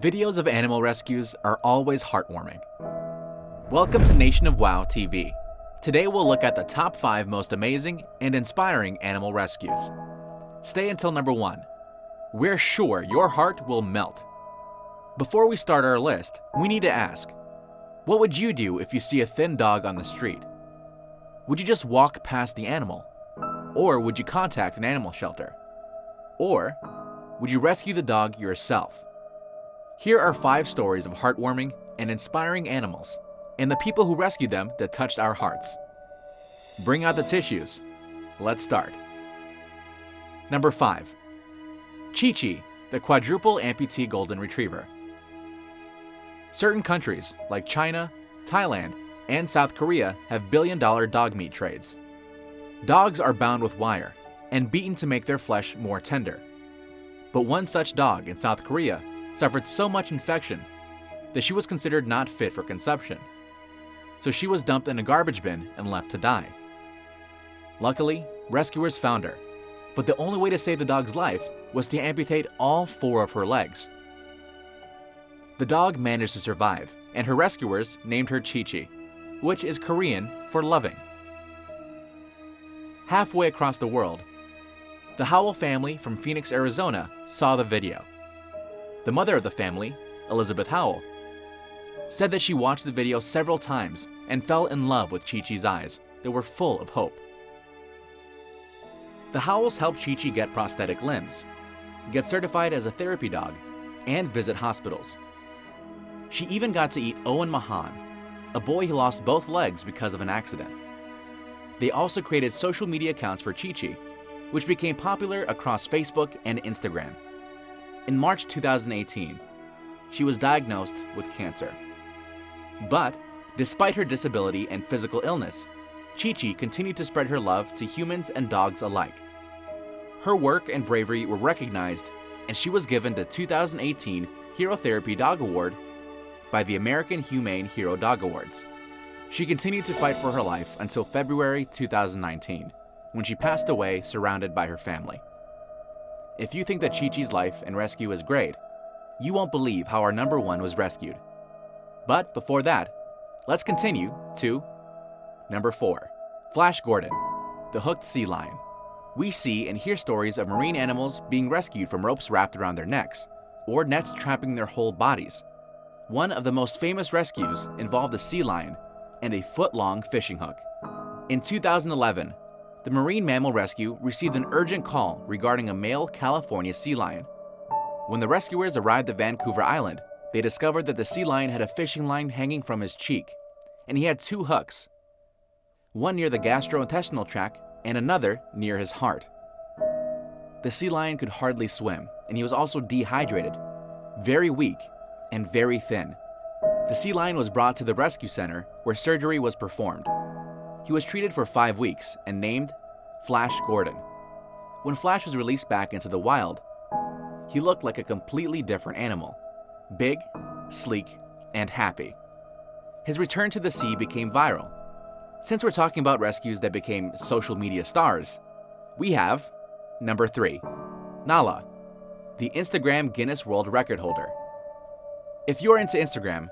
Videos of animal rescues are always heartwarming. Welcome to Nation of WOW TV. Today we'll look at the top 5 most amazing and inspiring animal rescues. Stay until number 1. We're sure your heart will melt. Before we start our list, we need to ask, what would you do if you see a thin dog on the street? Would you just walk past the animal? Or would you contact an animal shelter? Or would you rescue the dog yourself? Here are 5 stories of heartwarming and inspiring animals, and the people who rescued them that touched our hearts. Bring out the tissues. Let's start. Number 5. Chi-Chi, the Quadruple Amputee Golden Retriever. Certain countries, like China, Thailand, and South Korea, have billion-dollar dog meat trades. Dogs are bound with wire and beaten to make their flesh more tender. But one such dog in South Korea suffered so much infection that she was considered not fit for consumption. So she was dumped in a garbage bin and left to die. Luckily, rescuers found her, but the only way to save the dog's life was to amputate all 4 of her legs. The dog managed to survive, and her rescuers named her Chi-Chi, which is Korean for loving. Halfway across the world, the Howell family from Phoenix, Arizona saw the video. The mother of the family, Elizabeth Howell, said that she watched the video several times and fell in love with Chi-Chi's eyes that were full of hope. The Howells helped Chi-Chi get prosthetic limbs, get certified as a therapy dog, and visit hospitals. She even got to eat Owen Mahan, a boy who lost both legs because of an accident. They also created social media accounts for Chi-Chi, which became popular across Facebook and Instagram. In March 2018, she was diagnosed with cancer. But despite her disability and physical illness, Chi-Chi continued to spread her love to humans and dogs alike. Her work and bravery were recognized, and she was given the 2018 Hero Therapy Dog Award by the American Humane Hero Dog Awards. She continued to fight for her life until February 2019, when she passed away surrounded by her family. If you think that Chi-Chi's life and rescue is great, you won't believe how our number 1 was rescued. But before that, let's continue to number 4. Flash Gordon, the hooked sea lion. We see and hear stories of marine animals being rescued from ropes wrapped around their necks, or nets trapping their whole bodies. One of the most famous rescues involved a sea lion and a foot-long fishing hook. In 2011, the Marine Mammal Rescue received an urgent call regarding a male California sea lion. When the rescuers arrived at Vancouver Island, they discovered that the sea lion had a fishing line hanging from his cheek, and he had 2 hooks, one near the gastrointestinal tract and another near his heart. The sea lion could hardly swim, and he was also dehydrated, very weak, and very thin. The sea lion was brought to the rescue center where surgery was performed. He was treated for 5 weeks and named Flash Gordon. When Flash was released back into the wild, he looked like a completely different animal, big, sleek, and happy. His return to the sea became viral. Since we're talking about rescues that became social media stars, we have number 3, Nala, the Instagram Guinness World Record holder. If you're into Instagram,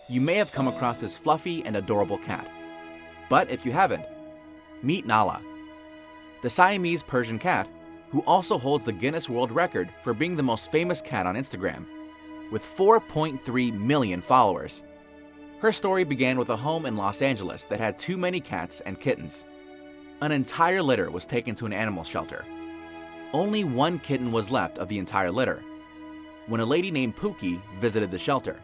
you may have come across this fluffy and adorable cat. But if you haven't, meet Nala, the Siamese Persian cat who also holds the Guinness World Record for being the most famous cat on Instagram, with 4.3 million followers. Her story began with a home in Los Angeles that had too many cats and kittens. An entire litter was taken to an animal shelter. Only 1 kitten was left of the entire litter, when a lady named Pookie visited the shelter.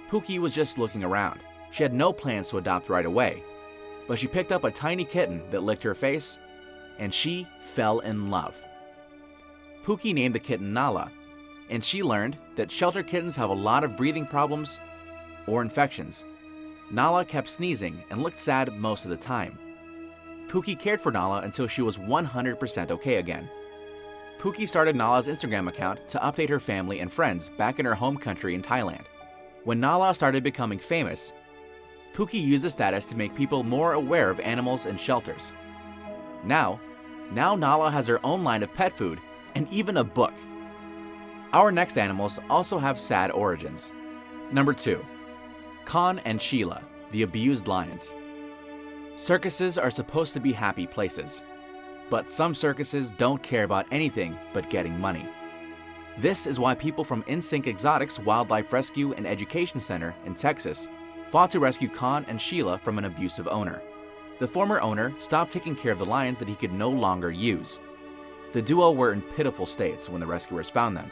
Pookie was just looking around. She had no plans to adopt right away, but she picked up a tiny kitten that licked her face, and she fell in love. Pookie named the kitten Nala, and she learned that shelter kittens have a lot of breathing problems or infections. Nala kept sneezing and looked sad most of the time. Pookie cared for Nala until she was 100% okay again. Pookie started Nala's Instagram account to update her family and friends back in her home country in Thailand. When Nala started becoming famous, Pookie used the status to make people more aware of animals in shelters. Now Nala has her own line of pet food and even a book. Our next animals also have sad origins. Number 2. Kahn and Sheila, the abused lions. Circuses are supposed to be happy places, but some circuses don't care about anything but getting money. This is why people from InSync Exotics Wildlife Rescue and Education Center in Texas fought to rescue Kahn and Sheila from an abusive owner. The former owner stopped taking care of the lions that he could no longer use. The duo were in pitiful states when the rescuers found them.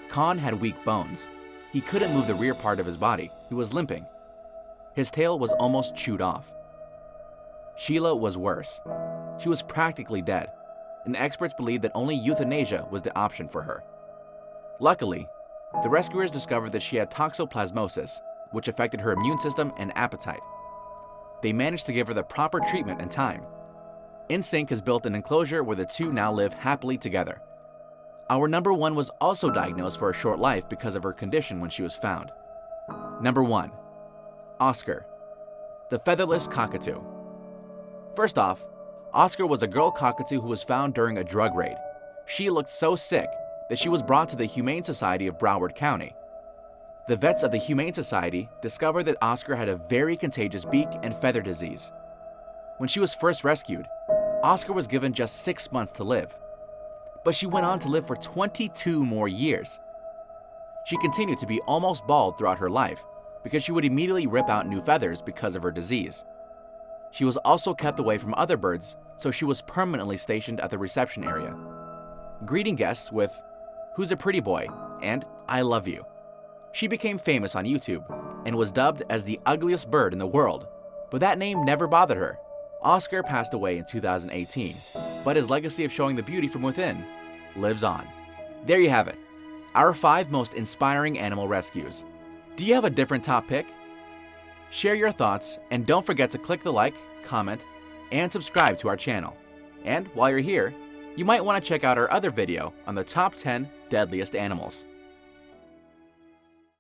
Kahn had weak bones. He couldn't move the rear part of his body. He was limping. His tail was almost chewed off. Sheila was worse. She was practically dead, and experts believed that only euthanasia was the option for her. Luckily, the rescuers discovered that she had toxoplasmosis, which affected her immune system and appetite. They managed to give her the proper treatment in time. InSync has built an enclosure where the two now live happily together. Our number 1 was also diagnosed for a short life because of her condition when she was found. Number 1. Oscar, the featherless cockatoo. First off, Oscar was a girl cockatoo who was found during a drug raid. She looked so sick that she was brought to the Humane Society of Broward County. The vets of the Humane Society discovered that Oscar had a very contagious beak and feather disease. When she was first rescued, Oscar was given just 6 months to live, but she went on to live for 22 more years. She continued to be almost bald throughout her life because she would immediately rip out new feathers because of her disease. She was also kept away from other birds, so she was permanently stationed at the reception area, greeting guests with, "Who's a pretty boy?" and "I love you." She became famous on YouTube and was dubbed as the ugliest bird in the world, but that name never bothered her. Oscar passed away in 2018, but his legacy of showing the beauty from within lives on. There you have it, our 5 most inspiring animal rescues. Do you have a different top pick? Share your thoughts, and don't forget to click the like, comment, and subscribe to our channel. And while you're here, you might want to check out our other video on the top 10 deadliest animals.